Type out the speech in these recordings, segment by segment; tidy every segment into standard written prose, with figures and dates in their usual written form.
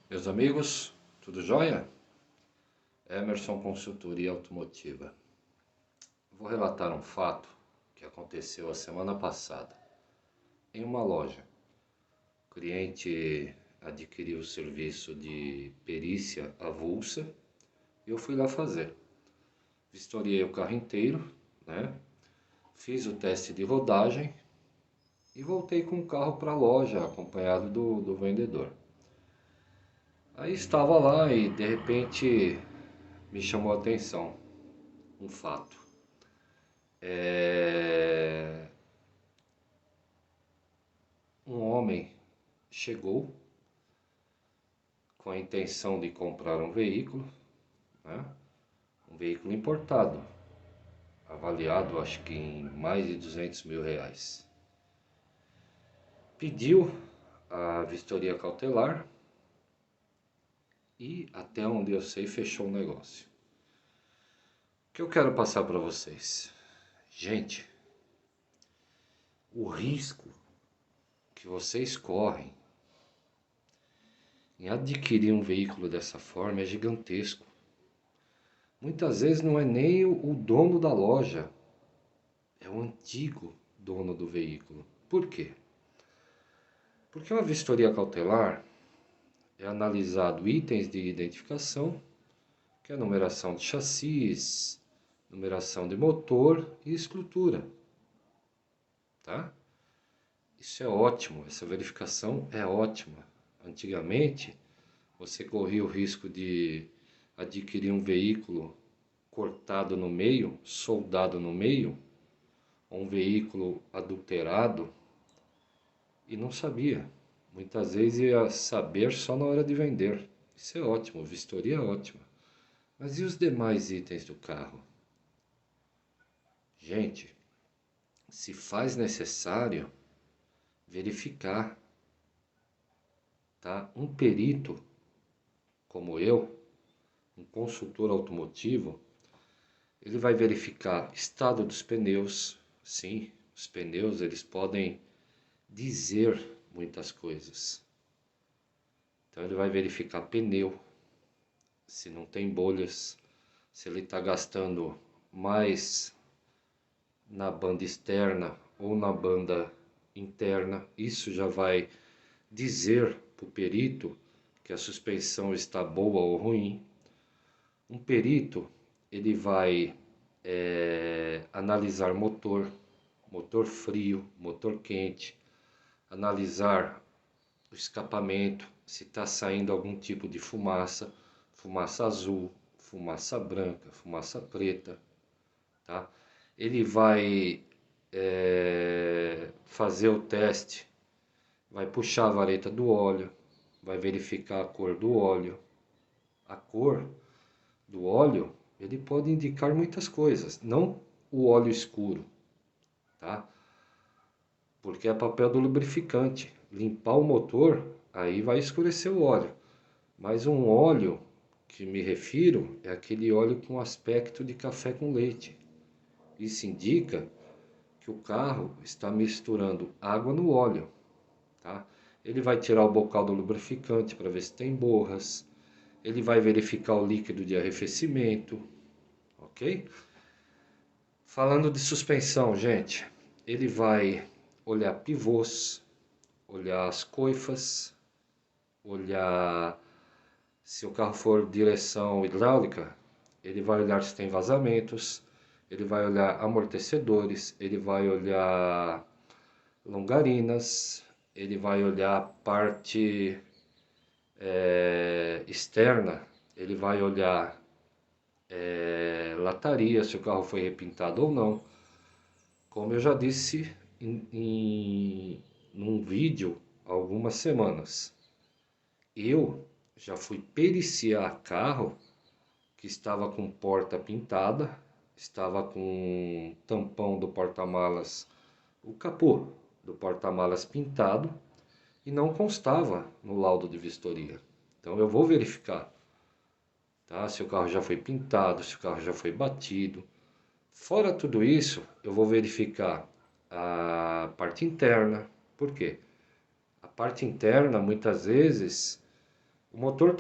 Meus amigos, tudo jóia? Emerson Consultoria Automotiva. Vou relatar um fato que aconteceu a semana passada. Em uma loja, o cliente adquiriu o serviço de perícia avulsa e eu fui lá fazer. Vistoriei o carro inteiro, né? Fiz o teste de rodagem e voltei com o carro para a loja, acompanhado do vendedor. Aí estava lá e de repente me chamou a atenção um fato. É, Um homem chegou com a intenção de comprar um veículo, né? Um veículo importado, avaliado acho que em mais de R$ 200.000. Pediu a vistoria cautelar e, até onde eu sei, fechou o negócio. O que eu quero passar para vocês? Gente, o risco que vocês correm em adquirir um veículo dessa forma é gigantesco. Muitas vezes não é nem o dono da loja, é o antigo dono do veículo. Por quê? Porque uma vistoria cautelar é analisado itens de identificação, que é a numeração de chassis, numeração de motor e estrutura, tá? Isso é ótimo, essa verificação é ótima. Antigamente, você corria o risco de adquirir um veículo cortado no meio, soldado no meio, ou um veículo adulterado e não sabia. Muitas vezes ia saber só na hora de vender. Isso é ótimo, vistoria é ótima. Mas e os demais itens do carro? Gente, se faz necessário verificar, tá? Um perito como eu, um consultor automotivo, ele vai verificar estado dos pneus. Sim, os pneus eles podem dizer muitas coisas. Então ele vai verificar pneu, se não tem bolhas, se ele está gastando mais na banda externa ou na banda interna. Isso já vai dizer para o perito que a suspensão está boa ou ruim. Um perito ele vai analisar motor, motor frio, motor quente, analisar o escapamento, se está saindo algum tipo de fumaça, fumaça azul, fumaça branca, fumaça preta, tá? Ele vai fazer o teste, vai puxar a vareta do óleo, vai verificar a cor do óleo. A cor do óleo, ele pode indicar muitas coisas, não o óleo escuro, tá? Porque é papel do lubrificante. Limpar o motor, aí vai escurecer o óleo. Mas um óleo que me refiro é aquele óleo com aspecto de café com leite. Isso indica que o carro está misturando água no óleo, tá? Ele vai tirar o bocal do lubrificante para ver se tem borras. Ele vai verificar o líquido de arrefecimento, ok? Falando de suspensão, gente, ele vai olhar pivôs, olhar as coifas, olhar se o carro for direção hidráulica, ele vai olhar se tem vazamentos, ele vai olhar amortecedores, ele vai olhar longarinas, ele vai olhar a parte externa, ele vai olhar lataria, se o carro foi repintado ou não. Como eu já disse num vídeo há algumas semanas, eu já fui periciar carro que estava com porta pintada, estava com tampão do porta-malas, o capô do porta-malas pintado e não constava no laudo de vistoria. Então eu vou verificar, tá? Se o carro já foi pintado, se o carro já foi batido. Fora tudo isso, eu vou verificar a parte interna. Por quê? A parte interna, muitas vezes, O motor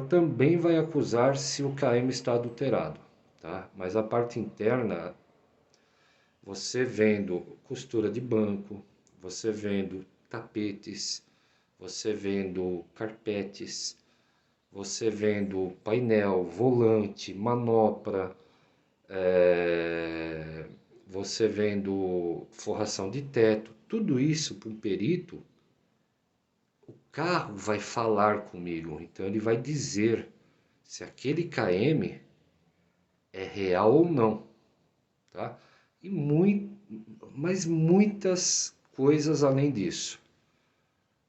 também vai acusar se o KM está adulterado, tá? Mas a parte interna, você vendo costura de banco, você vendo tapetes, você vendo carpetes, você vendo painel, volante, manopla, você vendo forração de teto, tudo isso para um perito, o carro vai falar comigo, então ele vai dizer se aquele KM é real ou não, tá? E mas muitas coisas além disso,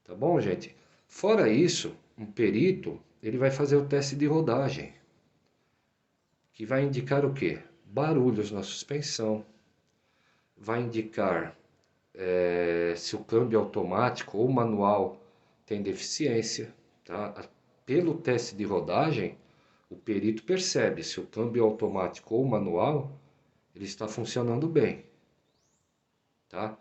tá bom, gente? Fora isso, um perito, ele vai fazer o teste de rodagem, que vai indicar o quê? Barulhos na suspensão, vai indicar se o câmbio automático ou manual tem deficiência, tá? Pelo teste de rodagem, o perito percebe se o câmbio automático ou manual ele está funcionando bem, tá?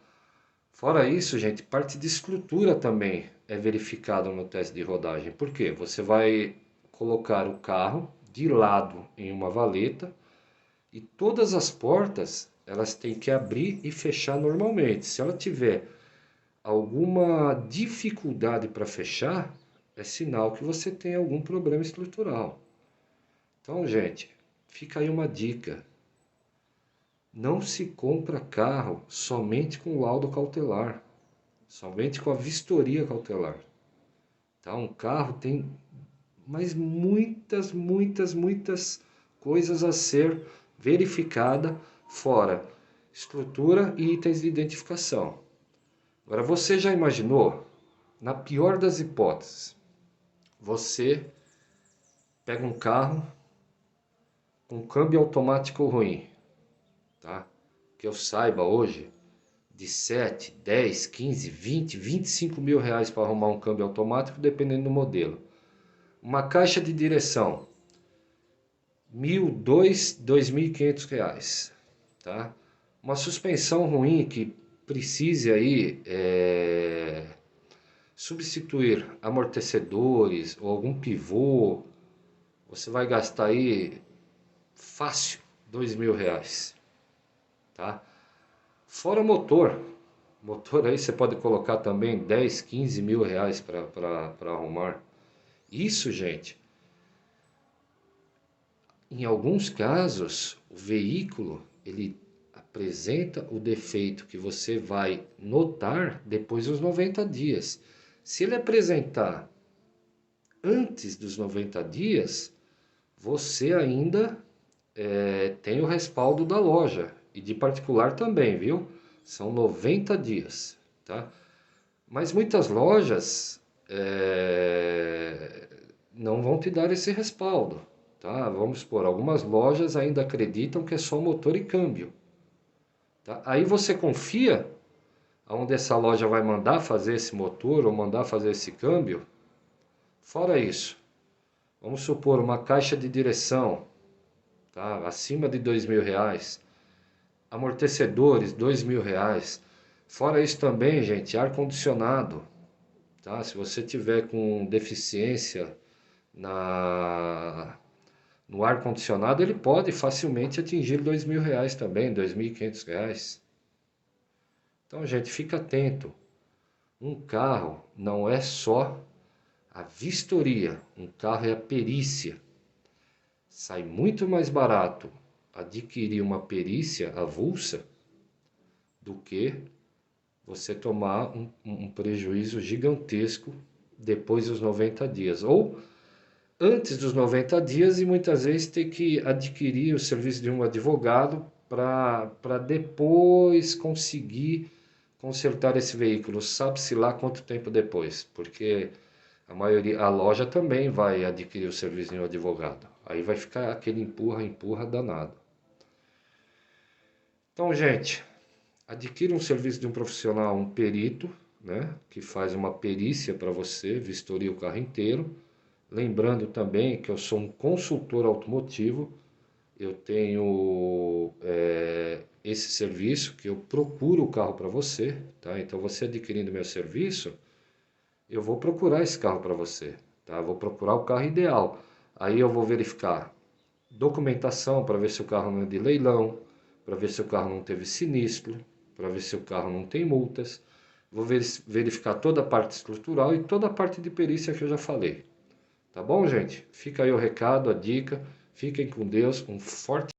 Fora isso, gente, parte de estrutura também é verificada no teste de rodagem. Por quê? Você vai colocar o carro de lado em uma valeta e todas as portas elas têm que abrir e fechar normalmente. Se ela tiver alguma dificuldade para fechar, é sinal que você tem algum problema estrutural. Então, gente, fica aí uma dica. Não se compra carro somente com laudo cautelar, somente com a vistoria cautelar. Tá? Um carro tem mas muitas coisas a ser verificada fora estrutura e itens de identificação. Agora, você já imaginou, na pior das hipóteses, você pega um carro com câmbio automático ruim, tá? Que eu saiba hoje, de 7, 10, 15, 20, 25 mil reais para arrumar um câmbio automático, dependendo do modelo. Uma caixa de direção, 1.000, 2.500 reais, tá? Uma suspensão ruim que precise aí substituir amortecedores ou algum pivô, você vai gastar aí fácil 2.000 reais, tá? Fora motor, motor aí você pode colocar também 10, 15 mil reais para arrumar. Isso, gente, em alguns casos, o veículo ele apresenta o defeito que você vai notar depois dos 90 dias. Se ele apresentar antes dos 90 dias, você ainda tem o respaldo da loja e de particular também, viu? São 90 dias, tá? Mas muitas lojas não vão te dar esse respaldo, tá? Vamos supor, algumas lojas ainda acreditam que é só motor e câmbio, tá? Aí você confia aonde essa loja vai mandar fazer esse motor ou mandar fazer esse câmbio? Fora isso, vamos supor uma caixa de direção, tá? Acima de 2.000 reais, amortecedores 2.000 reais. Fora isso também, gente, ar-condicionado, tá? Se você tiver com deficiência no ar-condicionado, ele pode facilmente atingir 2.000 reais também, 2.500 reais. Então, gente, fica atento. Um carro não é só a vistoria, um carro é a perícia. Sai muito mais barato adquirir uma perícia avulsa do que você tomar um prejuízo gigantesco depois dos 90 dias. Ou antes dos 90 dias e muitas vezes ter que adquirir o serviço de um advogado para depois conseguir consertar esse veículo. Sabe-se lá quanto tempo depois, porque a loja também vai adquirir o serviço de um advogado. Aí vai ficar aquele empurra danado. Então, gente, adquira um serviço de um profissional, um perito, né, que faz uma perícia para você, vistoria o carro inteiro. Lembrando também que eu sou um consultor automotivo, eu tenho esse serviço que eu procuro o carro para você, tá? Então você adquirindo meu serviço, eu vou procurar esse carro para você. tá? Vou procurar o carro ideal. Aí eu vou verificar documentação para ver se o carro não é de leilão, para ver se o carro não teve sinistro, para ver se o carro não tem multas. Vou verificar toda a parte estrutural e toda a parte de perícia que eu já falei. Tá bom, gente? Fica aí o recado, a dica. Fiquem com Deus. Um forte